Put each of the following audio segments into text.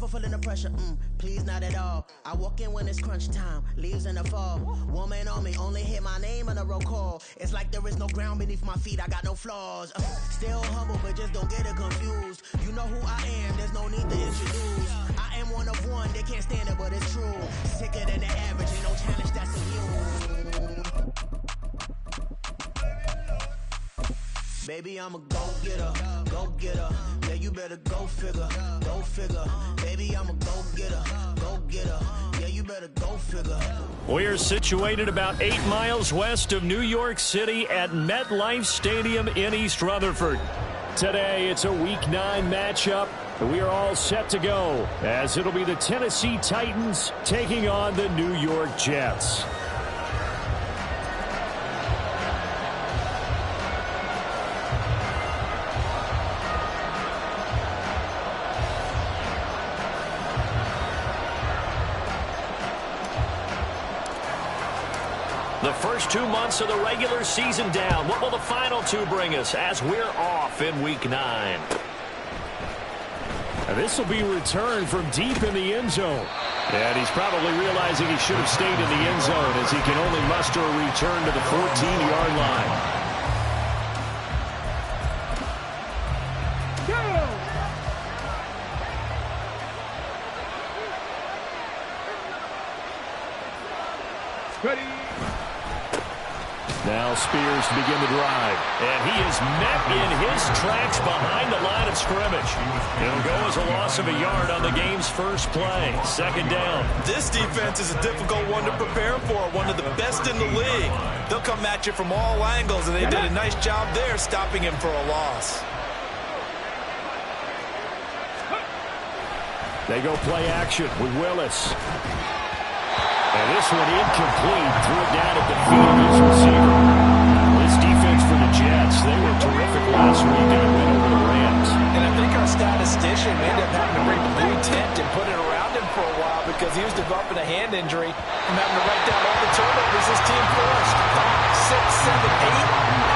fulfilling the pressure, please not at all. I walk in when it's crunch time, leaves in the fall. Woman on me, only hit my name on a roll call. It's like there is no ground beneath my feet, I got no flaws. Still humble, but just don't get it confused. You know who I am, there's no need to introduce. I am one of one, they can't stand it, but it's true. Sicker than the average, ain't no challenge that's immune. Baby, I'm a go-getter, go-getter. Yeah, you better go figure, go figure. Baby, I'm a go-getter, go-getter. Yeah, you better go figure. We're situated about 8 miles west of New York City at MetLife Stadium in East Rutherford. Today, it's a Week 9 matchup. We are all set to go, as it'll be the Tennessee Titans taking on the New York Jets. The first 2 months of the regular season down. What will the final 2 bring us as we're off in Week 9? This will be returned from deep in the end zone. And he's probably realizing he should have stayed in the end zone as he can only muster a return to the 14-yard line. Now Spears to begin the drive. And he is met in his tracks behind the line of scrimmage. It'll go as a loss of a yard on the game's first play. Second down. This defense is a difficult one to prepare for. One of the best in the league. They'll come at you from all angles, and they did a nice job there stopping him for a loss. They go play action with Willis. And this one incomplete. Threw it down at the feet of his receiver. This defense for the Jets, they were terrific last week in a win over the Rams. And I think our statistician may end up having to bring the blue tent and put it around him for a while because he was developing a hand injury from having to write down all the turnovers his team forced. 5, 6, 7, 8.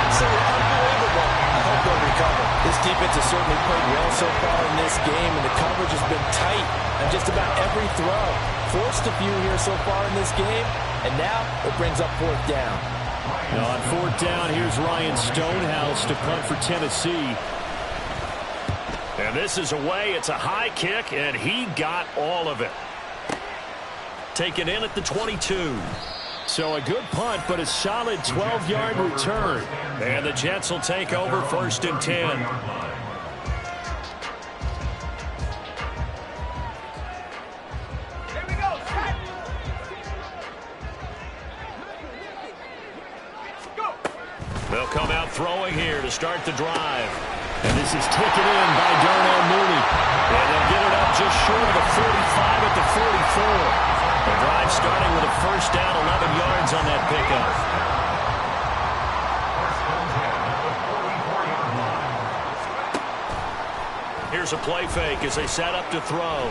Absolutely unbelievable. I hope they'll recover. This defense has certainly played well so far in this game, and the coverage has been tight on just about every throw. Forced a few here so far in this game, and now it brings up 4th down. Now on 4th down, here's Ryan Stonehouse to punt for Tennessee. And this is away. It's a high kick, and he got all of it. Taken in at the 22. So a good punt, but a solid 12-yard return. And the Jets will take over 1st and 10. They'll come out throwing here to start the drive. And this is taken in by Darnell Mooney. And they'll get it up just short of the 45 at the 44. The drive starting with a first down, 11 yards on that pickup. Here's a play fake as they set up to throw.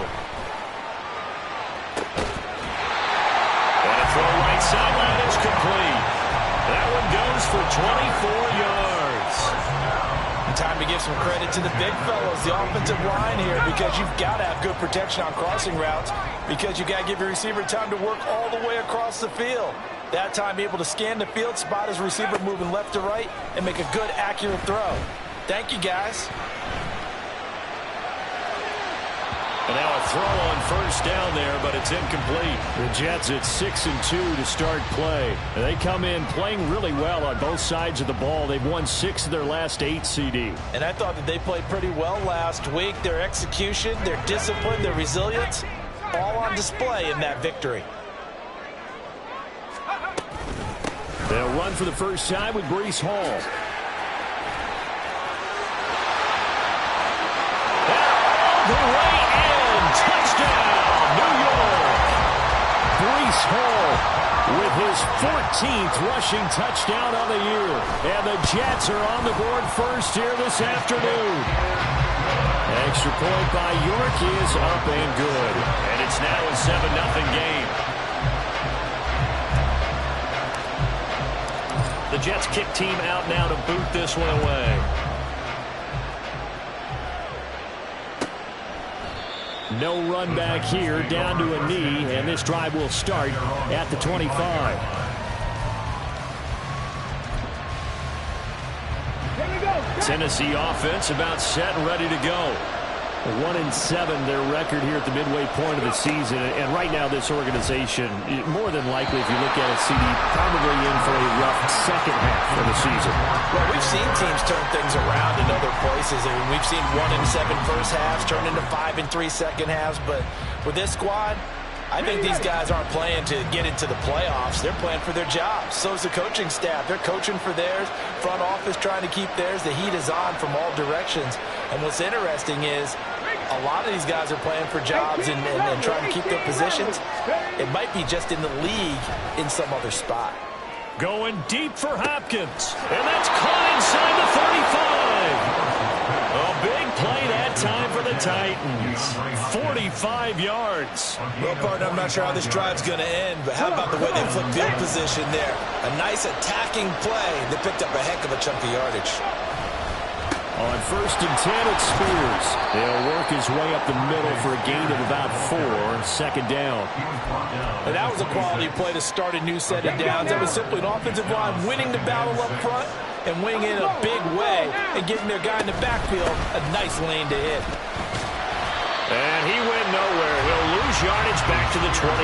And a throw right sideline is complete. That one goes for 24 yards. Time to give some credit to the big fellows, the offensive line here, because you've got to have good protection on crossing routes because you've got to give your receiver time to work all the way across the field. That time able to scan the field, spot his receiver moving left to right, and make a good, accurate throw. Thank you, guys. And now a throw on first down there, but it's incomplete. The Jets at 6-2 to start play. They come in playing really well on both sides of the ball. They've won 6 of their last 8 CD. And I thought that they played pretty well last week. Their execution, their discipline, their resilience, all on display in that victory. They'll run for the first time with Breece Hall. The way in, touchdown, New York. Breece Hall with his 14th rushing touchdown on the year. And the Jets are on the board first here this afternoon. Extra point by York is up and good. And it's now a 7-0 game. The Jets kick team out now to boot this one away. No run back here, down to a knee, and this drive will start at the 25. Tennessee offense about set and ready to go. 1-7 their record here at the midway point of the season. And right now this organization, more than likely, if you look at it, CD, probably in for a rough second half of the season. Well, we've seen teams turn things around in other places. I mean, we've seen 1-7 first halves turn into 5-3 second halves. But with this squad, I think these guys aren't playing to get into the playoffs. They're playing for their jobs. So is the coaching staff. They're coaching for theirs. Front office trying to keep theirs. The heat is on from all directions. And what's interesting is a lot of these guys are playing for jobs and trying to keep their positions. It might be just in the league in some other spot. Going deep for Hopkins. And that's caught inside the 35. A big play that time for the Titans. 45 yards. Well, partner, I'm not sure how this drive's going to end, but how about the way they flipped field position there? A nice attacking play. They picked up a heck of a chunk of yardage. On 1st and 10, it's Spears. He'll work his way up the middle for a gain of about 4. Second down. And that was a quality play to start a new set of downs. That was simply an offensive line winning the battle up front and winning in a big way and giving their guy in the backfield a nice lane to hit. And he went nowhere. He'll lose yardage back to the 29.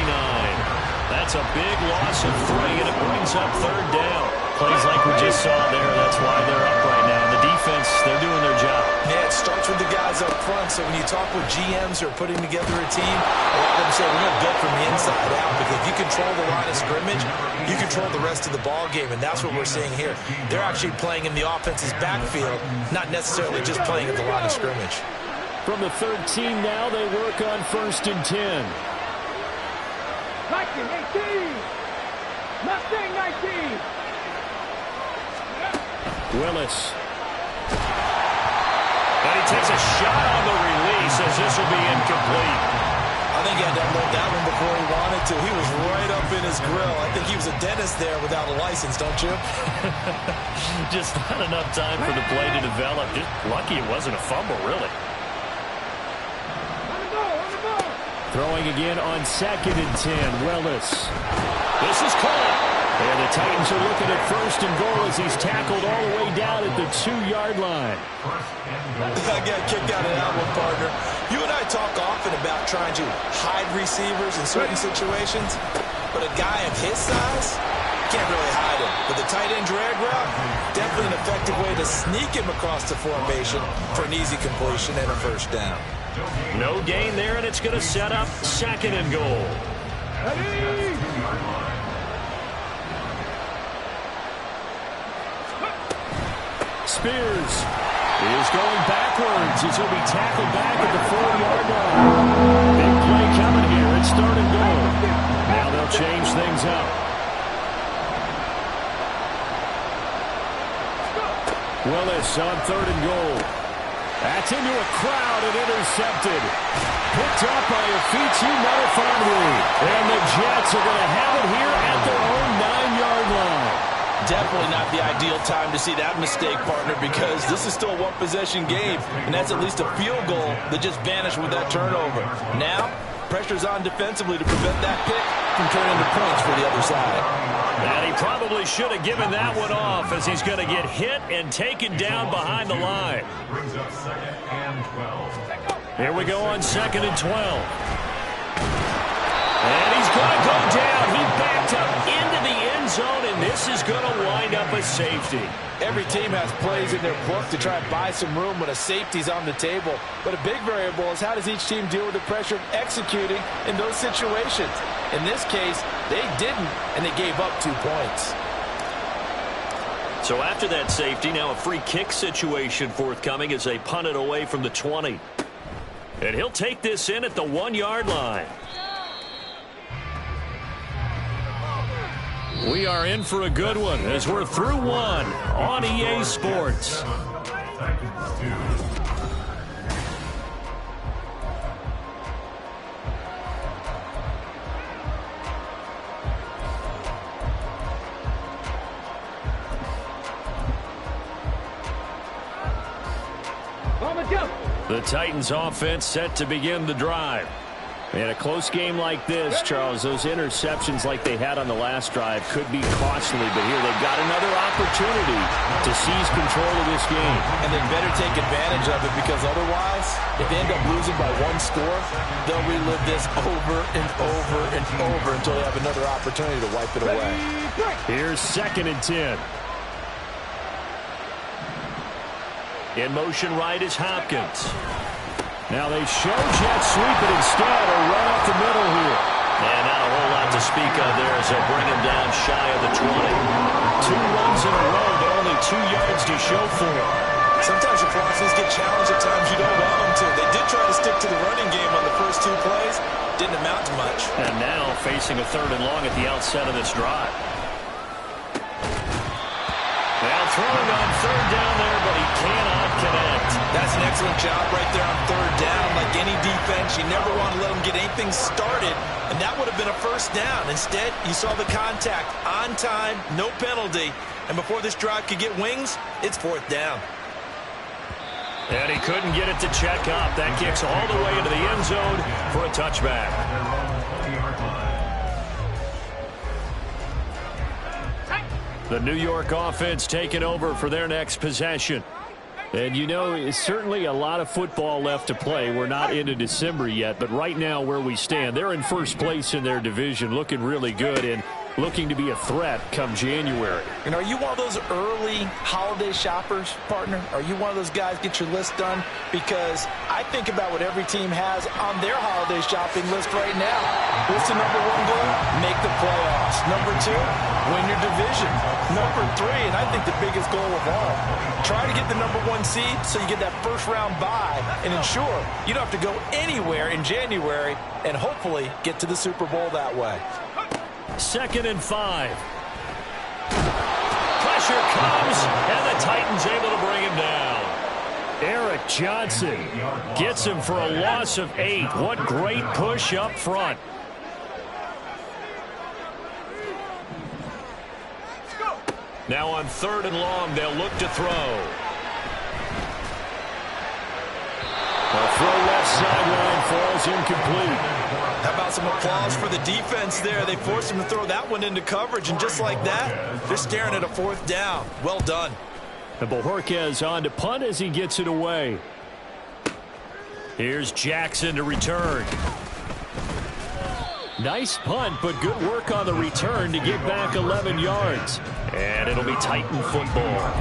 That's a big loss of 3, and it brings up 3rd down. Plays like we just saw there. That's why they're up right now. The defense, they're doing their job. Yeah, it starts with the guys up front. So when you talk with GMs who are putting together a team, a lot of them say, we're going to build from the inside out. Because if you control the line of scrimmage, you control the rest of the ball game. And that's what we're seeing here. They're actually playing in the offense's backfield, not necessarily just playing at the line of scrimmage. From the 13 now, they work on 1st and 10. 19, 18. Mustang 19. Willis. And he takes a shot on the release as this will be incomplete. I think he had to unload that one before he wanted to. He was right up in his grill. I think he was a dentist there without a license, don't you? Just not enough time for the play to develop. Just lucky it wasn't a fumble, really. Throwing again on 2nd and 10. Willis. This is caught. And the Titans are looking at 1st and goal as he's tackled all the way down at the 2-yard line. I got kicked out of that one, partner. You and I talk often about trying to hide receivers in certain situations, but a guy of his size can't really hide him. But the tight end drag route, definitely an effective way to sneak him across the formation for an easy completion and a 1st down. No gain there, and it's going to set up 2nd and goal. Spears is going backwards as he'll be tackled back at the 4-yard line. Big play coming here. It's 3rd and goal. Now they'll change things up. Willis on 3rd and goal. That's into a crowd and intercepted. Picked up by Afichi Melifonwu. And the Jets are going to have it here at their own 9-yard line. Definitely not the ideal time to see that mistake, partner, because this is still a one-possession game, and that's at least a field goal that just vanished with that turnover. Now, pressure's on defensively to prevent that pick from turning into points for the other side. And he probably should have given that one off as he's going to get hit and taken down behind the line. Here we go on 2nd and 12. And he's going to go down. He backed up into the end zone, and this is going to wind up a safety. Every team has plays in their book to try and buy some room when a safety's on the table. But a big variable is how does each team deal with the pressure of executing in those situations. In this case, they didn't, and they gave up 2 points. So after that safety, now a free kick situation forthcoming as they punt it away from the 20. And he'll take this in at the 1-yard line. We are in for a good one as we're through one on EA Sports. The Titans offense set to begin the drive. In a close game like this, Charles, those interceptions like they had on the last drive could be costly, but here they've got another opportunity to seize control of this game. And they better take advantage of it, because otherwise, if they end up losing by one score, they'll relive this over and over and over until they have another opportunity to wipe it away. Here's 2nd and 10. In motion right is Hopkins. Now they show jet sweep it instead, or run up the middle here. And not a whole lot to speak of there as they'll bring him down shy of the 20. 2 runs in a row, but only 2 yards to show for it. Sometimes your philosophies get challenged at times you don't want them to. They did try to stick to the running game on the first 2 plays. Didn't amount to much. And now facing a 3rd and long at the outset of this drive. Now throwing on 3rd down there, but he cannot connect. That's an excellent job right there on 3rd down. Like any defense, you never want to let them get anything started, and that would have been a 1st down. Instead, you saw the contact on time, no penalty, and before this drive could get wings, it's 4th down. And he couldn't get it to check up. That kicks all the way into the end zone for a touchback. The New York offense taking over for their next possession. And, you know, it's certainly a lot of football left to play. We're not into December yet, but right now where we stand, they're in 1st place in their division, looking really good and looking to be a threat come January. And are you one of those early holiday shoppers, partner? Are you one of those guys get your list done? Because I think about what every team has on their holiday shopping list right now. What's the number 1 goal? Make the playoffs. Number 2, win your division. Number 3, and I think the biggest goal of all, try to get the number 1 seed so you get that 1st round bye and ensure you don't have to go anywhere in January and hopefully get to the Super Bowl that way. 2nd and 5. Pressure comes, and the Titans able to bring him down. Eric Johnson gets him for a loss of 8. What great push up front. Now on 3rd and long, they'll look to throw. A throw left sideline falls incomplete. How about some applause for the defense there? They forced him to throw that one into coverage, and just like that, they're staring at a 4th down. Well done. And Bojorquez on to punt as he gets it away. Here's Jackson to return. Nice punt, but good work on the return to get back 11 yards. And it'll be Titan football.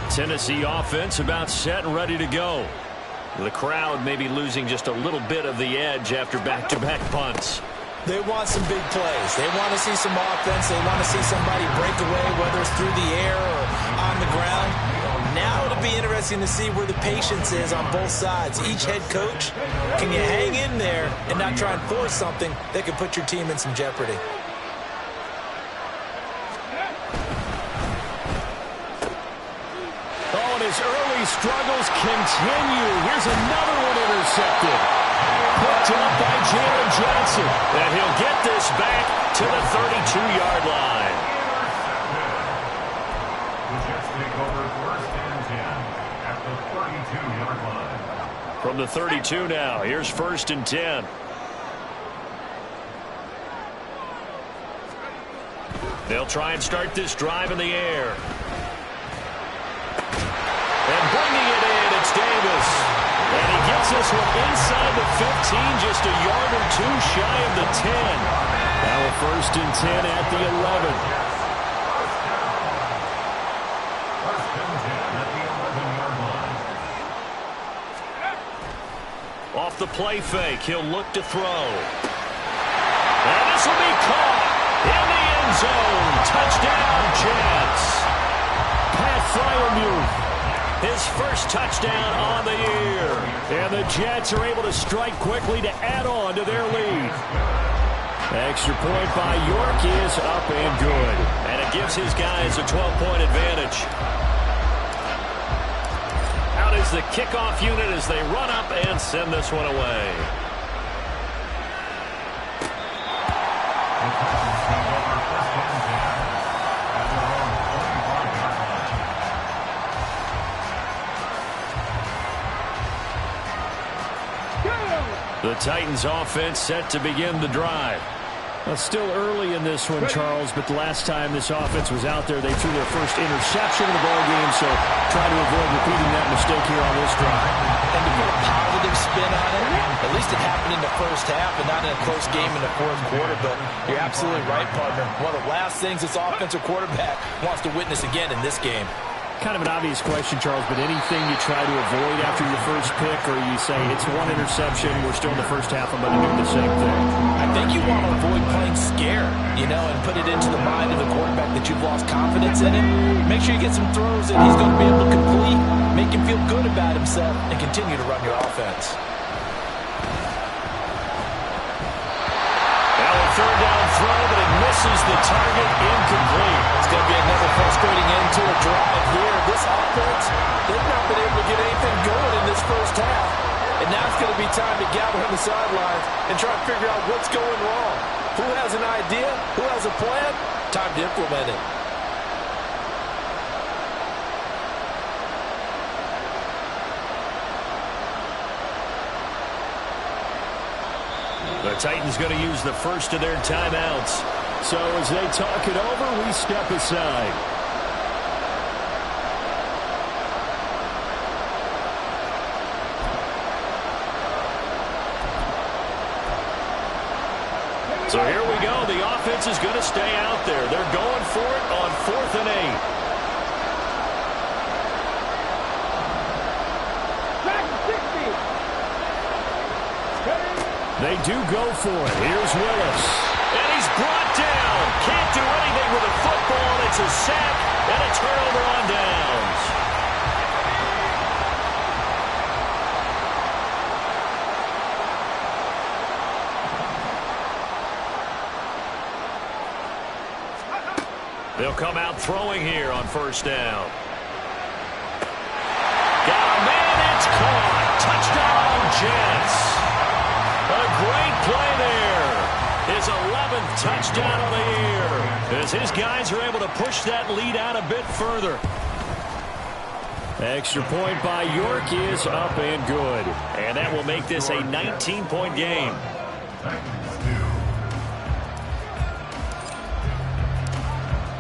Tennessee offense about set and ready to go. The crowd may be losing just a little bit of the edge after back-to-back punts. They want some big plays. They want to see some offense. They want to see somebody break away, whether it's through the air or on the ground. Now it'll be interesting to see where the patience is on both sides. Each head coach, can you hang in there and not try and force something that could put your team in some jeopardy? His early struggles continue. Here's another one intercepted. Picked up by Jalen Johnson. And he'll get this back to the 32-yard line. The Jets take over 1st and 10 at the 32-yard line. From the 32 now, here's 1st and 10. They'll try and start this drive in the air. And bringing it in, it's Davis. And he gets this one inside the 15, just a yard or 2 shy of the 10. Now a 1st and 10 at the 11. 1st and 10 at the 11-yard line. Off the play fake, he'll look to throw. And this will be caught in the end zone. Touchdown, Jets. Pat Freiermuth. His 1st touchdown on the year. And the Jets are able to strike quickly to add on to their lead. Extra point by York is up and good. And it gives his guys a 12-point advantage. Out is the kickoff unit as they run up and send this one away. Titans take over first and 10 at their own 45-yard line. The Titans offense set to begin the drive. Still early in this one, Charles, but the last time this offense was out there, they threw their first interception of the ball game, so try to avoid repeating that mistake here on this drive. And to put a positive spin on it, at least it happened in the first half and not in a close game in the fourth quarter, but you're absolutely right, partner. One of the last things this offensive quarterback wants to witness again in this game. Kind of an obvious question, Charles, but anything you try to avoid after your first pick, or you say it's one interception, we're still in the first half, I'm going to do the same thing? I think you want to avoid playing scared, and put it into the mind of the quarterback that you've lost confidence in him. Make sure you get some throws that he's going to be able to complete, make him feel good about himself, and continue to run your offense. Third down throw, but it misses the target, incomplete. It's going to be another frustrating end to a drive here. This offense, they've not been able to get anything going in this first half. And now it's going to be time to gather on the sidelines and try to figure out what's going wrong. Who has an idea? Who has a plan? Time to implement it. The Titans going to use the first of their timeouts. So as they talk it over, we step aside. So here we go. The offense is going to stay out there. They're going for it on 4th and 8. They do go for it. Here's Willis. And he's brought down. Can't do anything with a football. It's a sack and a turnover on downs. They'll come out throwing here on first down. Got a man. It's caught. Touchdown, Jets. A great play there. His 11th touchdown of the year. As his guys are able to push that lead out a bit further. Extra point by York is up and good. And that will make this a 19-point game.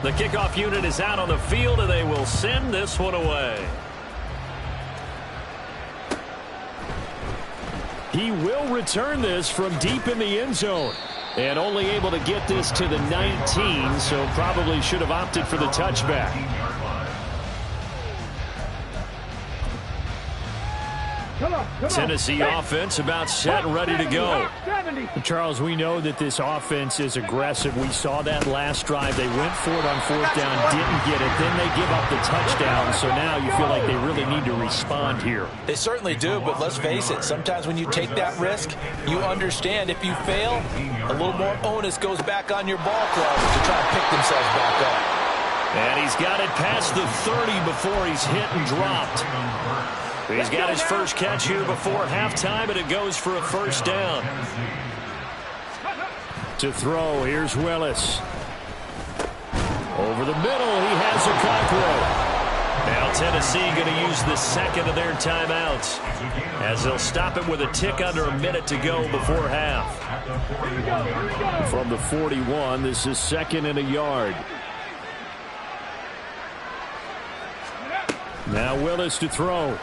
The kickoff unit is out on the field, and they will send this one away. He will return this from deep in the end zone. And only able to get this to the 19, so probably should have opted for the touchback. Tennessee offense about set and ready to go. Charles, we know that this offense is aggressive. We saw that last drive. They went for it on 4th down, didn't get it. Then they give up the touchdown. So now you feel like they really need to respond here. They certainly do, but let's face it. Sometimes when you take that risk, you understand if you fail, a little more onus goes back on your ball club to try and pick themselves back up. And he's got it past the 30 before he's hit and dropped. He's got his first catch here before halftime, and it goes for a first down. To throw, here's Willis. Over the middle, he has a cockroach. Now Tennessee going to use the second of their timeouts, as they'll stop it with a tick under a minute to go before half. From the 41, this is 2nd and a yard. Now Willis to throw.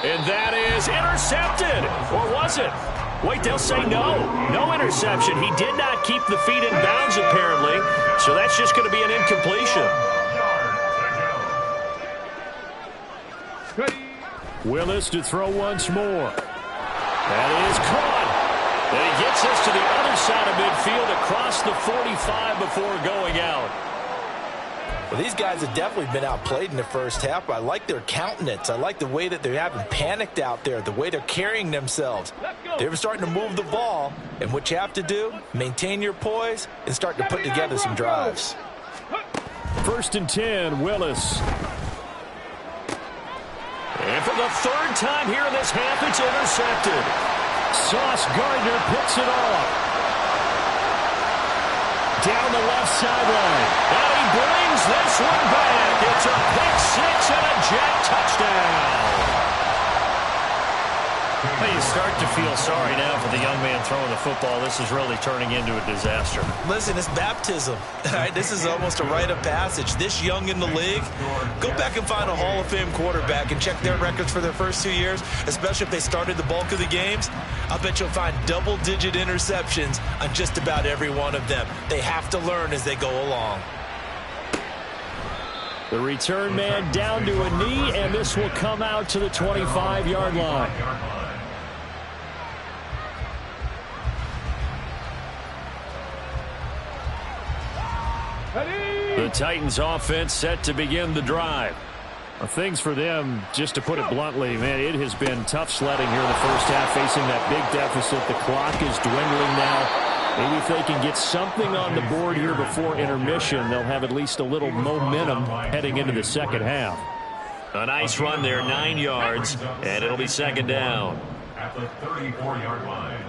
And that is intercepted. Or was it? Wait, they'll say no. No interception. He did not keep the feet in bounds, apparently. So that's just going to be an incompletion. Willis to throw once more. That is caught. And he gets us to the other side of midfield across the 45 before going out. Well, these guys have definitely been outplayed in the first half. I like their countenance. I like the way that they haven't panicked out there, the way they're carrying themselves. They're starting to move the ball, and what you have to do, maintain your poise and start to put together some drives. 1st and 10, Willis. And for the 3rd time here in this half, it's intercepted. Sauce Gardner picks it off. Down the left sideline. And he brings this one back. It's a pick six and a Jet touchdown. Well, you start to feel sorry now for the young man throwing the football. This is really turning into a disaster. Listen, it's baptism. Right? This is almost a rite of passage. This young in the league, go back and find a Hall of Fame quarterback and check their records for their first 2 years, especially if they started the bulk of the games. I'll bet you'll find double-digit interceptions on just about every one of them. They have to learn as they go along. The return man down to a knee, and this will come out to the 25-yard line. The Titans offense set to begin the drive. Well, things for them, just to put it bluntly, man, it has been tough sledding here in the first half, facing that big deficit. The clock is dwindling now. Maybe if they can get something on the board here before intermission, they'll have at least a little momentum heading into the second half. A nice run there, 9 yards, and it'll be second down. At the 34-yard line.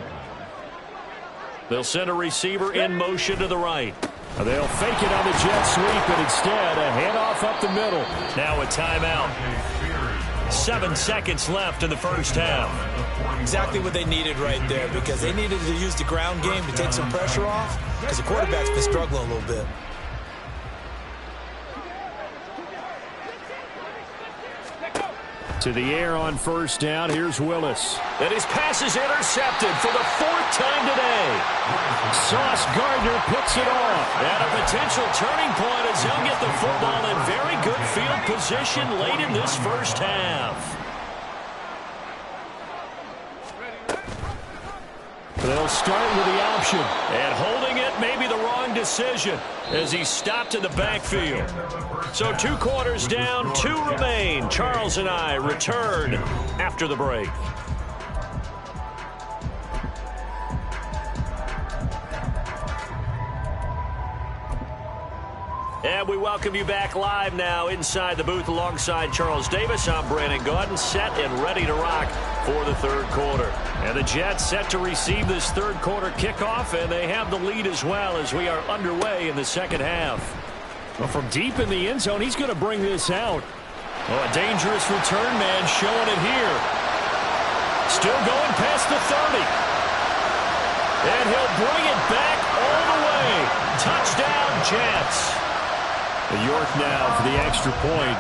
They'll send a receiver in motion to the right. They'll fake it on the jet sweep, and instead a handoff up the middle. Now a timeout. 7 seconds left in the first half. Exactly what they needed right there, because they needed to use the ground game to take some pressure off, because the quarterback's been struggling a little bit. To the air on first down. Here's Willis. And his pass is intercepted for the 4th time today. Sauce Gardner picks it off. And a potential turning point as he'll get the football in very good field position late in this first half. They'll start with the option. And holding it may be the wrong decision as he stopped in the backfield. So 2 quarters down, 2 remain. Charles and I return after the break. And we welcome you back live now inside the booth alongside Charles Davis. I'm Brandon Gaudin, set and ready to rock for the third quarter. And the Jets set to receive this third quarter kickoff, and they have the lead as well as we are underway in the second half. Well, from deep in the end zone, he's going to bring this out. Oh, a dangerous return man showing it here. Still going past the 30. And he'll bring it back all the way. Touchdown, Jets. York now for the extra point.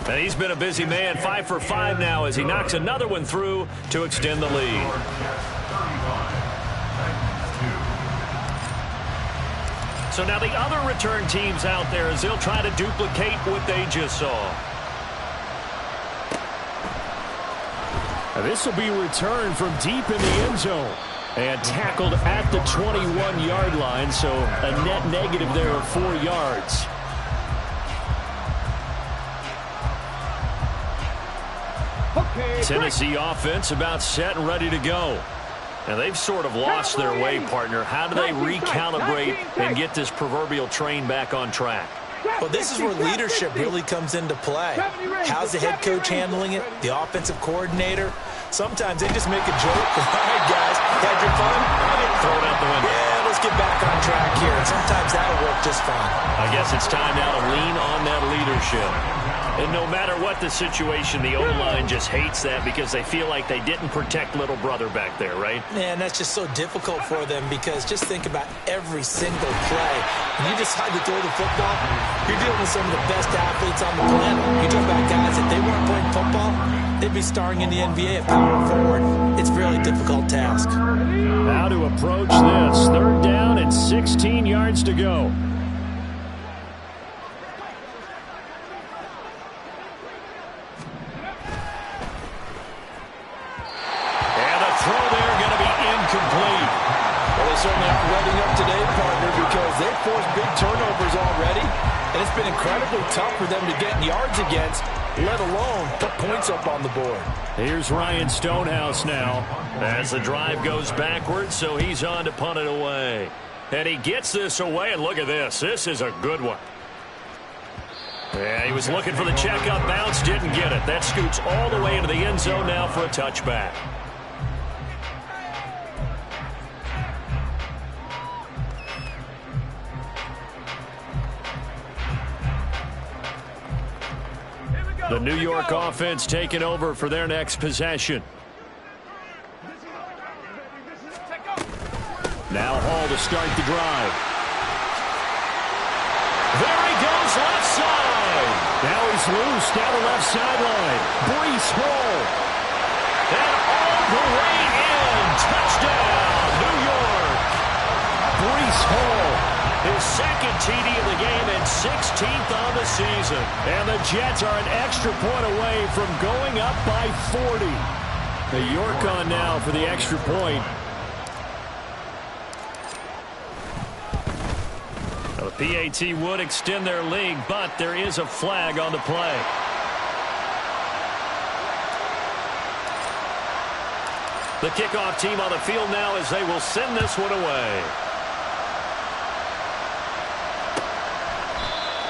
And he's been a busy man, 5 for 5 now as he knocks another one through to extend the lead. So now the other return teams out there as they'll try to duplicate what they just saw. Now this will be returned from deep in the end zone. And tackled at the 21-yard line, so a net negative there of 4 yards. Tennessee offense about set and ready to go. And they've sort of lost their way, partner. How do they recalibrate and get this proverbial train back on track? Well, this is where leadership really comes into play. How's the head coach handling it? The offensive coordinator? Sometimes they just make a joke. All right, guys, had your fun? Throw it out the window. Yeah, let's get back on track here. And sometimes that'll work just fine. I guess it's time now to lean on that leadership. And no matter what the situation, the O-line just hates that because they feel like they didn't protect little brother back there, right? Man, that's just so difficult for them because just think about every single play. When you decide to throw the football, you're dealing with some of the best athletes on the planet. You talk about guys, if they weren't playing football, they'd be starring in the NBA at power forward. It's a really difficult task. How to approach this. Third down and 16 yards to go. Certainly aren't letting up today, partner, because they've forced big turnovers already, and it's been incredibly tough for them to get yards against, let alone put points up on the board. Here's Ryan Stonehouse now. As the drive goes backwards, so he's on to punt it away. And he gets this away, and look at this. This is a good one. Yeah, he was looking for the checkup bounce, didn't get it. That scoots all the way into the end zone now for a touchback. The New York offense taking over for their next possession. Now Hall to start the drive. There he goes, left side. Now he's loose down the left sideline. Breece Hall. And all the way in. Touchdown, New York. Breece Hall. His second TD of the game and 16th on the season. And the Jets are an extra point away from going up by 40. The York on now for the extra point. Now the PAT would extend their lead, but there is a flag on the play. The kickoff team on the field now as they will send this one away.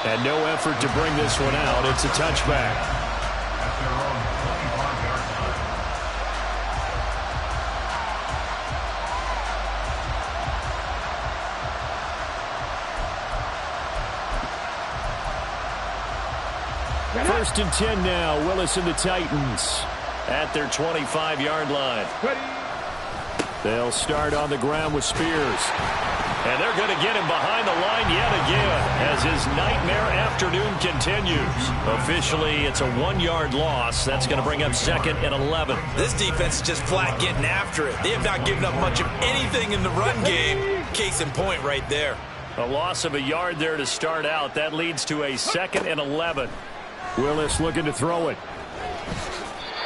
And no effort to bring this one out. It's a touchback. First and 10 now. Willis and the Titans at their 25-yard line. They'll start on the ground with Spears. And they're going to get him behind the line yet again as his nightmare afternoon continues. Officially, it's a 1-yard loss. That's going to bring up 2nd and 11. This defense is just flat getting after it. They have not given up much of anything in the run game. Case in point right there. A loss of a yard there to start out. That leads to a 2nd and 11. Willis looking to throw it.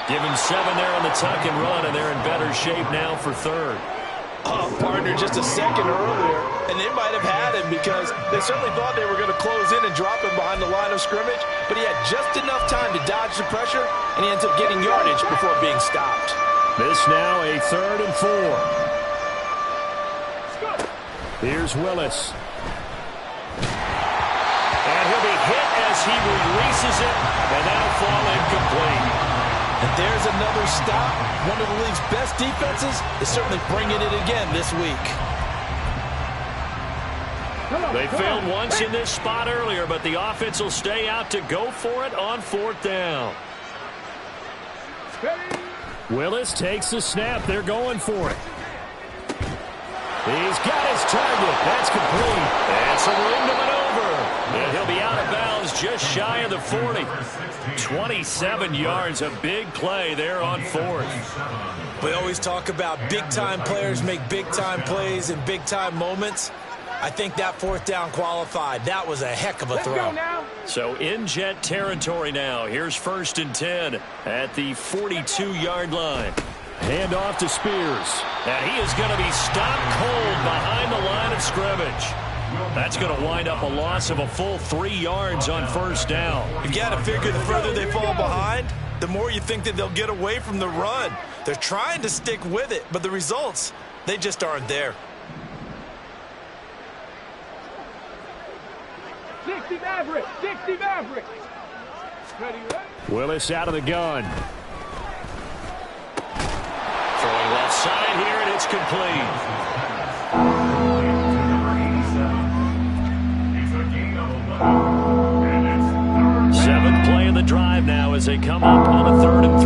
Give him 7 there on the tuck and run, and they're in better shape now for 3rd. Oh, partner, just a second earlier, and they might have had him because they certainly thought they were going to close in and drop him behind the line of scrimmage, but he had just enough time to dodge the pressure, and he ends up getting yardage before being stopped. This now a 3rd and 4. Here's Willis. And he'll be hit as he releases it, and that'll fall incomplete. And there's another stop. One of the league's best defenses is certainly bringing it again this week. They failed once in this spot earlier, but the offense will stay out to go for it on 4th down. Willis takes the snap. They're going for it. He's got his target. That's complete. And some room to maneuver. And he'll be out of bounds just shy of the 40. 27 yards, a big play there on 4th. We always talk about big-time players make big-time plays in big-time moments. I think that 4th down qualified. That was a heck of a throw. So in Jet territory now. Here's 1st and 10 at the 42-yard line. Hand off to Spears. And he is going to be stopped cold behind the line of scrimmage. That's going to wind up a loss of a full 3 yards on 1st down. You've got to figure the further they fall behind, the more you think that they'll get away from the run. They're trying to stick with it, but the results, they just aren't there. 60 Maverick! 60 Maverick! Ready? Willis out of the gun. Throwing left side here, and it's complete. Seventh play of the drive now as they come up on a 3rd and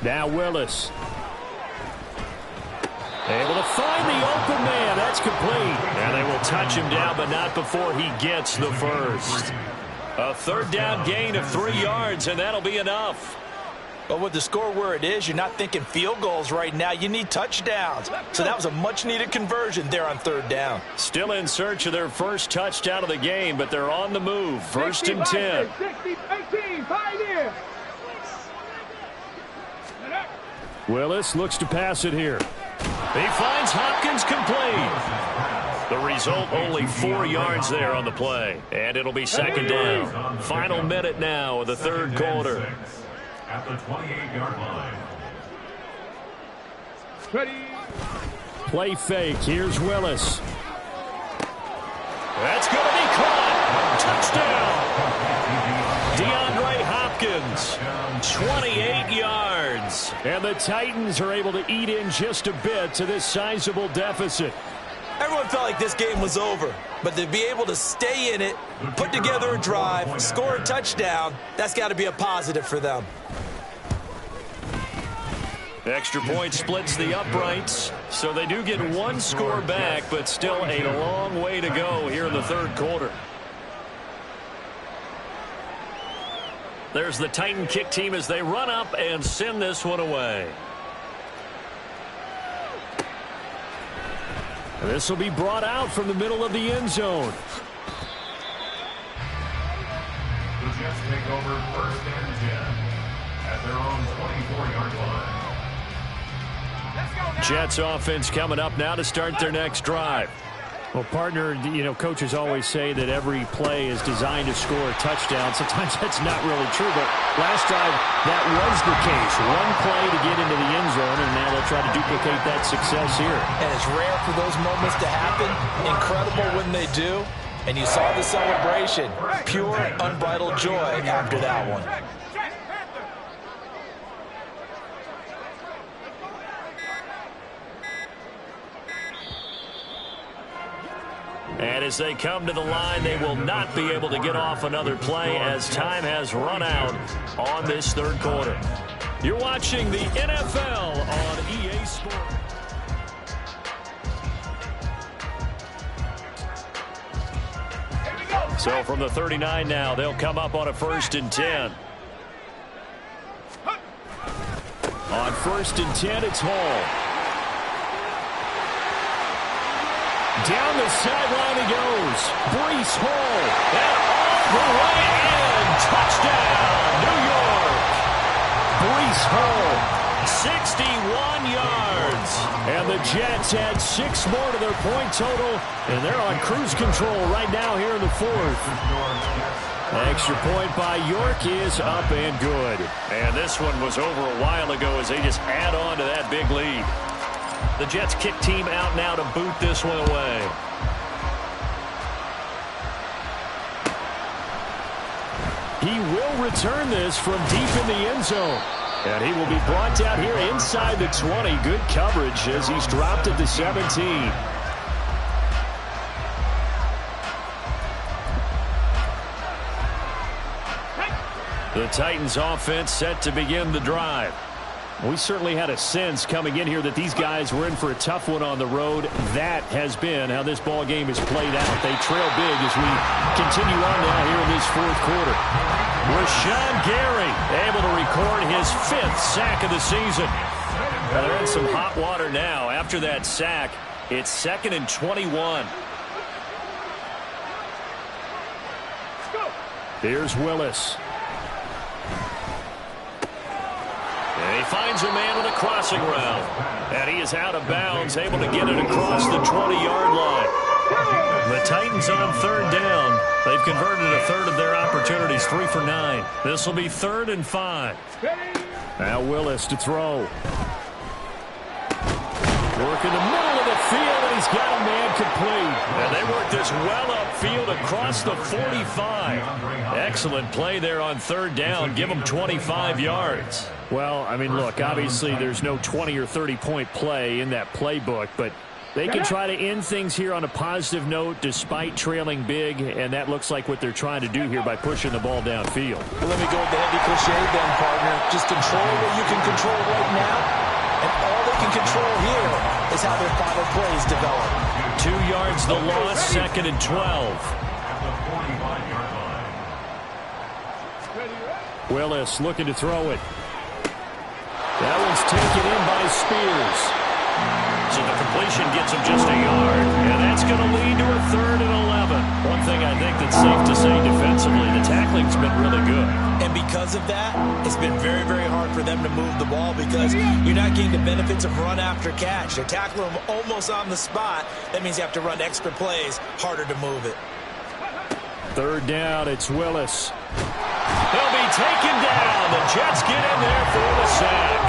3. Now Willis. Able to find the open man. That's complete. And they will touch him down, but not before he gets the first. A 3rd down gain of 3 yards, and that'll be enough. But with the score where it is, you're not thinking field goals right now. You need touchdowns. So that was a much-needed conversion there on 3rd down. Still in search of their first touchdown of the game, but they're on the move. 1st and 10. 60-18, Pioneer. Willis looks to pass it here. He finds Hopkins complete. The result, only 4 yards there on the play. And it'll be 2nd down. Final minute now of the 3rd quarter. At the 28-yard line. Ready. Play fake. Here's Willis. That's going to be touchdown. DeAndre Hopkins, 28 yards. And the Titans are able to eat in just a bit to this sizable deficit. Everyone felt like this game was over, but to be able to stay in it, put together a drive, score a touchdown, that's got to be a positive for them. Extra point splits the uprights, so they do get one score back, but still a long way to go here in the third quarter. There's the Titan kick team as they run up and send this one away. This will be brought out from the middle of the end zone. The Jets take over 1st and 10 at their own 24-yard line. Jets offense coming up now to start their next drive. Well, partner, you know, coaches always say that every play is designed to score a touchdown. Sometimes that's not really true, but last time that was the case. One play to get into the end zone, and now they'll try to duplicate that success here. And it's rare for those moments to happen. Incredible when they do. And you saw the celebration. Pure, unbridled joy after that one. And as they come to the line, they will not be able to get off another play as time has run out on this third quarter. You're watching the NFL on EA Sports. So from the 39 now, they'll come up on a 1st and 10. On 1st and 10, it's Hall. Down the sideline he goes. Breece Hall. And off the way in. Touchdown, New York. Breece Hall, 61 yards. And the Jets add 6 more to their point total. And they're on cruise control right now here in the 4th. Extra point by York is up and good. And this one was over a while ago as they just add on to that big lead. The Jets kick team out now to boot this one away. He will return this from deep in the end zone. And he will be brought down here inside the 20. Good coverage as he's dropped at the 17. The Titans offense set to begin the drive. We certainly had a sense coming in here that these guys were in for a tough one on the road. That has been how this ball game is played out. They trail big as we continue on now here in this 4th quarter. Rashawn Gary able to record his 5th sack of the season. Well, they're in some hot water now. After that sack, it's 2nd and 21. Here's Willis. And he finds a man with a crossing route. And he is out of bounds, able to get it across the 20-yard line. The Titans on 3rd down. They've converted a 1/3 of their opportunities, 3 for 9. This will be 3rd and 5. Now Willis to throw. Work in the middle of the field, and he's got a man complete. And they work this well upfield across the 45. Excellent play there on 3rd down. Give them 25 yards. Well, I mean, look, obviously there's no 20 or 30-point play in that playbook, but they can try to end things here on a positive note despite trailing big, and that looks like what they're trying to do here by pushing the ball downfield. Well, let me go with the heavy cliche then, partner. Just control what you can control right now, and all they can control here is how their final plays develop. 2 yards the loss, 2nd and 12. Willis looking to throw it. That one's taken in by Spears. So the completion gets him just a yard. And that's going to lead to a 3rd and 11. One thing I think that's safe to say defensively, the tackling's been really good. And because of that, it's been very, very hard for them to move the ball because you're not getting the benefits of run after catch. They're tackling them almost on the spot. That means you have to run extra plays, harder to move it. 3rd down, it's Willis. He'll be taken down. The Jets get in there for the sack.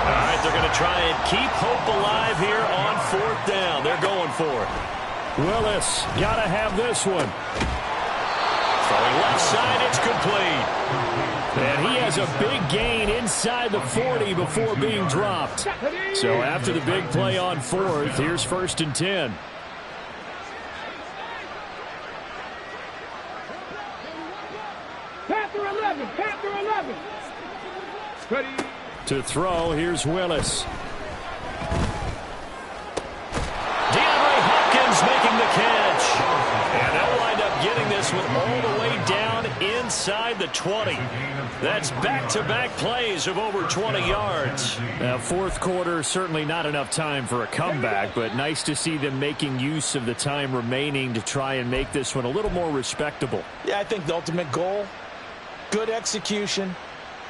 All right, they're going to try and keep hope alive here on 4th down. They're going for it. Willis got to have this one. Throwing left side, it's complete. And he has a big gain inside the 40 before being dropped. So after the big play on 4th, here's 1st and 10. Panther 11, Panther 11. Ready. To throw, here's Willis. Making the catch. And they'll wind up getting this one all the way down inside the 20. That's back-to-back plays of over 20 yards. Now, 4th quarter, certainly not enough time for a comeback, but nice to see them making use of the time remaining to try and make this one a little more respectable. Yeah, I think the ultimate goal, good execution,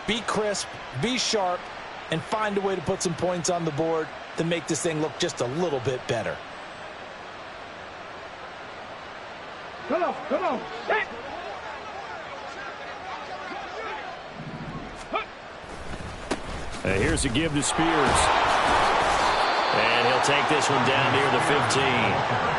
be crisp, be sharp, and find a way to put some points on the board to make this thing look just a little bit better. Come on, come on. Hey. Here's a give to Spears. And he'll take this one down near the 15.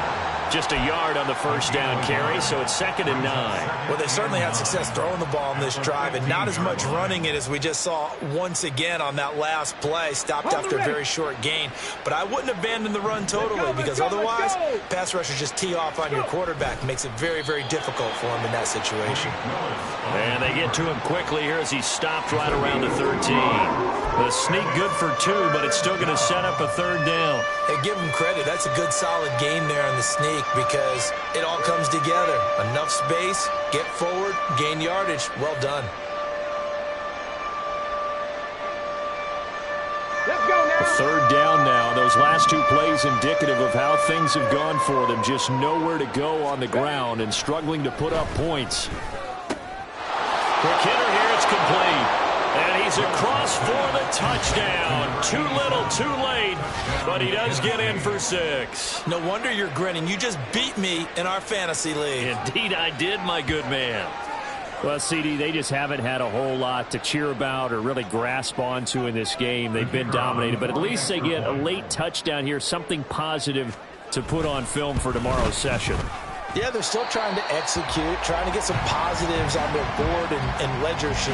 Just a yard on the first down carry, so it's 2nd and 9. Well, they certainly had success throwing the ball on this drive, and not as much running it as we just saw once again on that last play. Stopped after a very short gain. But I wouldn't abandon the run totally, because otherwise, pass rushers just tee off on your quarterback. Makes it very, very difficult for him in that situation. And they get to him quickly here as he's stopped right around the 13. The sneak good for 2, but it's still going to set up a 3rd down. Hey, give him credit. That's a good, solid gain there on the sneak, because it all comes together. Enough space, get forward, gain yardage. Well done. Let's go now. A 3rd down now. Those last 2 plays indicative of how things have gone for them. Just nowhere to go on the ground and struggling to put up points. Quick hitter here, it's complete. And he's across for the touchdown. Too little, too late, but he does get in for 6. No wonder you're grinning. You just beat me in our fantasy league. Indeed I did, my good man. Well, CD, they just haven't had a whole lot to cheer about or really grasp onto in this game. They've been dominated, but at least they get a late touchdown here, something positive to put on film for tomorrow's session. Yeah, they're still trying to execute, trying to get some positives on their board and ledger sheet,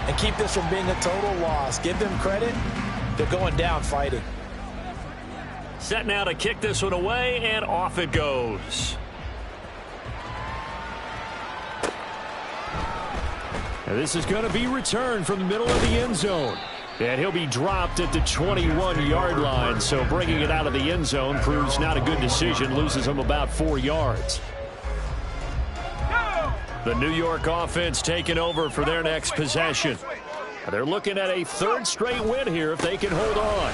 and keep this from being a total loss. Give them credit. They're going down fighting. Set now to kick this one away, and off it goes. Now this is going to be returned from the middle of the end zone. And he'll be dropped at the 21-yard line, so bringing it out of the end zone proves not a good decision, loses him about 4 yards. The New York offense taking over for their next possession. They're looking at a 3rd straight win here if they can hold on.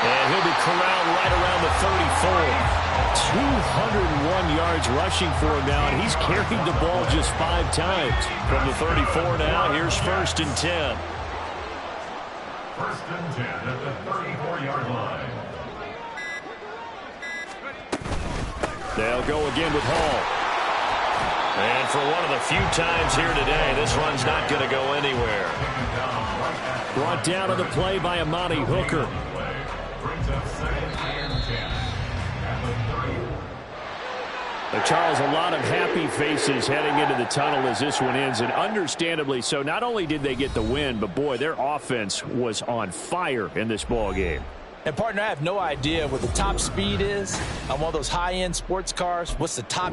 And he'll be corralled right around the 34. 201 yards rushing for him now, and he's carried the ball just 5 times. From the 34 now, here's 1st and 10. 1st and 10 at the 34-yard line. They'll go again with Hall. And for one of the few times here today, this run's not going to go anywhere. Brought down on the play by Amani Hooker. Brings up 2nd and 10 at the 30. Charles, a lot of happy faces heading into the tunnel as this one ends, and understandably so. Not only did they get the win, but boy, their offense was on fire in this ball game. And, partner, I have no idea what the top speed is on one of those high-end sports cars. What's the top